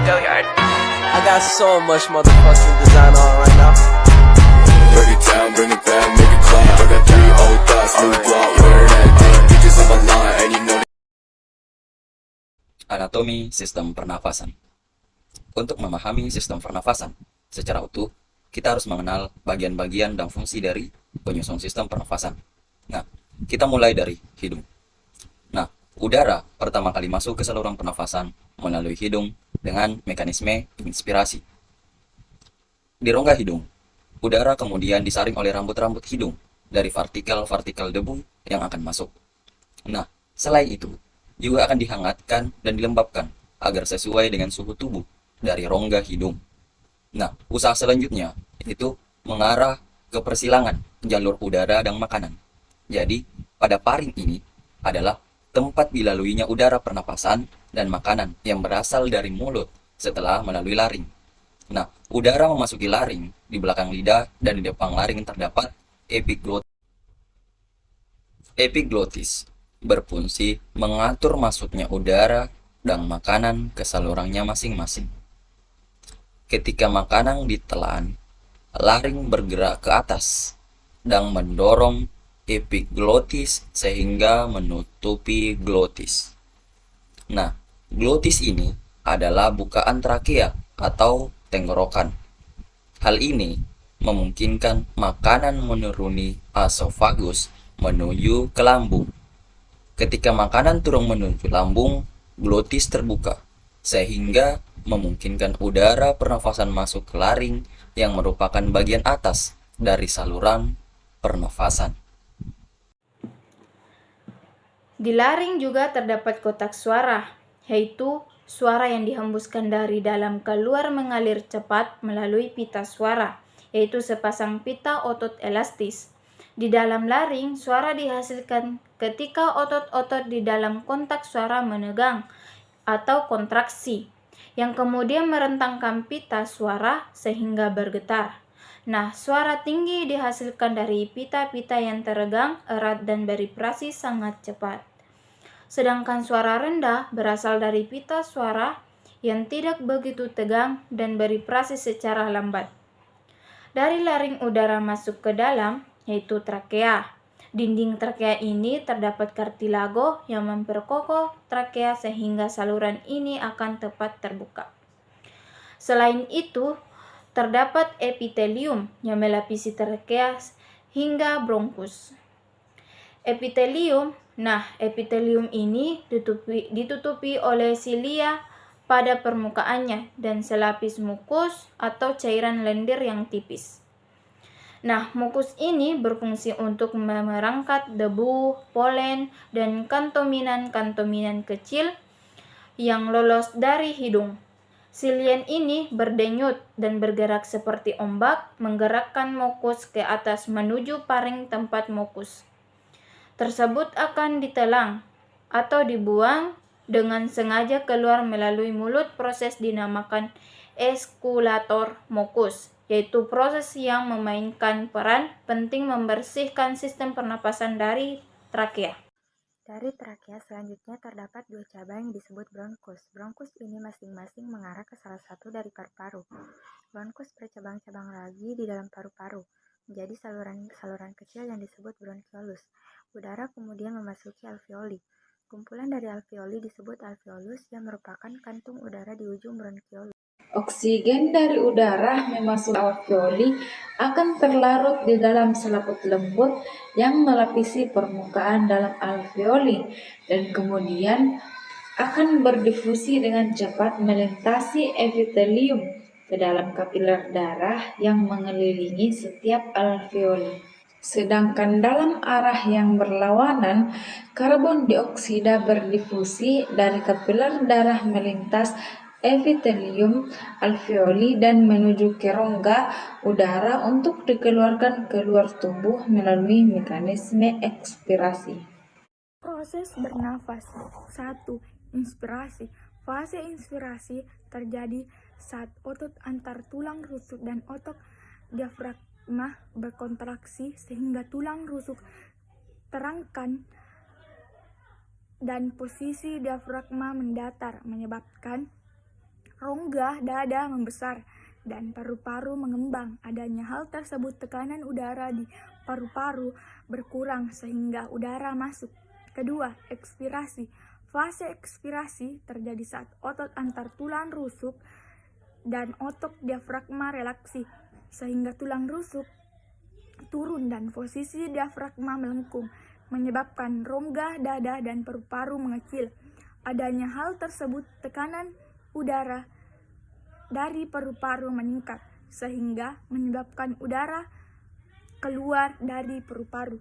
I got so much motherfucking design on right now. Break it down, bring it back, make it clap. I got 3 old thoughts, new block, where that thing. Bitches on my line, and you know. Anatomi sistem pernafasan. Untuk memahami sistem pernafasan secara utuh, kita harus mengenal bagian-bagian dan fungsi dari penyusun sistem pernafasan. Nah, kita mulai dari hidung. Nah, udara pertama kali masuk ke saluran pernafasan melalui hidung dengan mekanisme inspirasi. Di rongga hidung, udara kemudian disaring oleh rambut-rambut hidung dari partikel-partikel debu yang akan masuk. Nah, selain itu, juga akan dihangatkan dan dilembabkan agar sesuai dengan suhu tubuh dari rongga hidung. Nah, usaha selanjutnya itu mengarah ke persilangan jalur udara dan makanan. Jadi, pada paring ini adalah tempat dilaluinya udara pernapasan dan makanan yang berasal dari mulut setelah melalui laring. Nah, udara memasuki laring di belakang lidah dan di depan laring terdapat epiglotis, berfungsi mengatur masuknya udara dan makanan ke salurannya masing-masing. Ketika makanan ditelan, laring bergerak ke atas dan mendorong epiglotis sehingga menutupi glotis. Nah, glotis ini adalah bukaan trakea atau tenggorokan. Hal ini memungkinkan makanan menuruni esofagus menuju ke lambung. Ketika makanan turun menuju lambung, glotis terbuka, sehingga memungkinkan udara pernafasan masuk ke laring yang merupakan bagian atas dari saluran pernafasan. Di laring juga terdapat kotak suara, yaitu suara yang dihembuskan dari dalam keluar mengalir cepat melalui pita suara, yaitu sepasang pita otot elastis. Di dalam laring, suara dihasilkan ketika otot-otot di dalam kontak suara menegang atau kontraksi, yang kemudian merentangkan pita suara sehingga bergetar. Nah, suara tinggi dihasilkan dari pita-pita yang teregang, erat, dan bervibrasi sangat cepat. Sedangkan suara rendah berasal dari pita suara yang tidak begitu tegang dan bervibrasi secara lambat. Dari laring udara masuk ke dalam, yaitu trakea. Dinding trakea ini terdapat kartilago yang memperkokoh trakea sehingga saluran ini akan tepat terbuka. Selain itu, terdapat epitelium yang melapisi trakea hingga bronkus. Epitelium ini ditutupi oleh silia pada permukaannya dan selapis mukus atau cairan lendir yang tipis. Nah, mukus ini berfungsi untuk merangkap debu, polen, dan kantominan-kantominan kecil yang lolos dari hidung. Silian ini berdenyut dan bergerak seperti ombak, menggerakkan mukus ke atas menuju paring tempat mukus tersebut akan ditelan atau dibuang dengan sengaja keluar melalui mulut. Proses dinamakan eskulator mukus, yaitu proses yang memainkan peran penting membersihkan sistem pernapasan dari trakea. Dari trakea selanjutnya terdapat 2 cabang yang disebut bronkus. Bronkus ini masing-masing mengarah ke salah satu dari paru-paru. Bronkus bercabang-cabang lagi di dalam paru-paru, menjadi saluran kecil yang disebut bronchiolus. Udara kemudian memasuki alveoli. Kumpulan dari alveoli disebut alveolus yang merupakan kantung udara di ujung bronchiolus. Oksigen dari udara memasuki alveoli akan terlarut di dalam selaput lembut yang melapisi permukaan dalam alveoli dan kemudian akan berdifusi dengan cepat melintasi epitelium ke dalam kapiler darah yang mengelilingi setiap alveoli. Sedangkan dalam arah yang berlawanan, karbon dioksida berdifusi dari kapiler darah melintas epitelium alveoli dan menuju ke rongga udara untuk dikeluarkan keluar tubuh melalui mekanisme ekspirasi. Proses bernafas. 1. Inspirasi. Fase inspirasi terjadi saat otot antar tulang rusuk dan otot diafragma berkontraksi sehingga tulang rusuk terangkat dan posisi diafragma mendatar, menyebabkan rongga dada membesar dan paru-paru mengembang. Adanya hal tersebut tekanan udara di paru-paru berkurang sehingga udara masuk. Kedua, ekspirasi. Fase ekspirasi terjadi saat otot antar tulang rusuk dan otot diafragma relaksi sehingga tulang rusuk turun dan posisi diafragma melengkung, menyebabkan rongga dada dan paru-paru mengecil. Adanya hal tersebut tekanan udara dari paru-paru meningkat sehingga menyebabkan udara keluar dari paru-paru.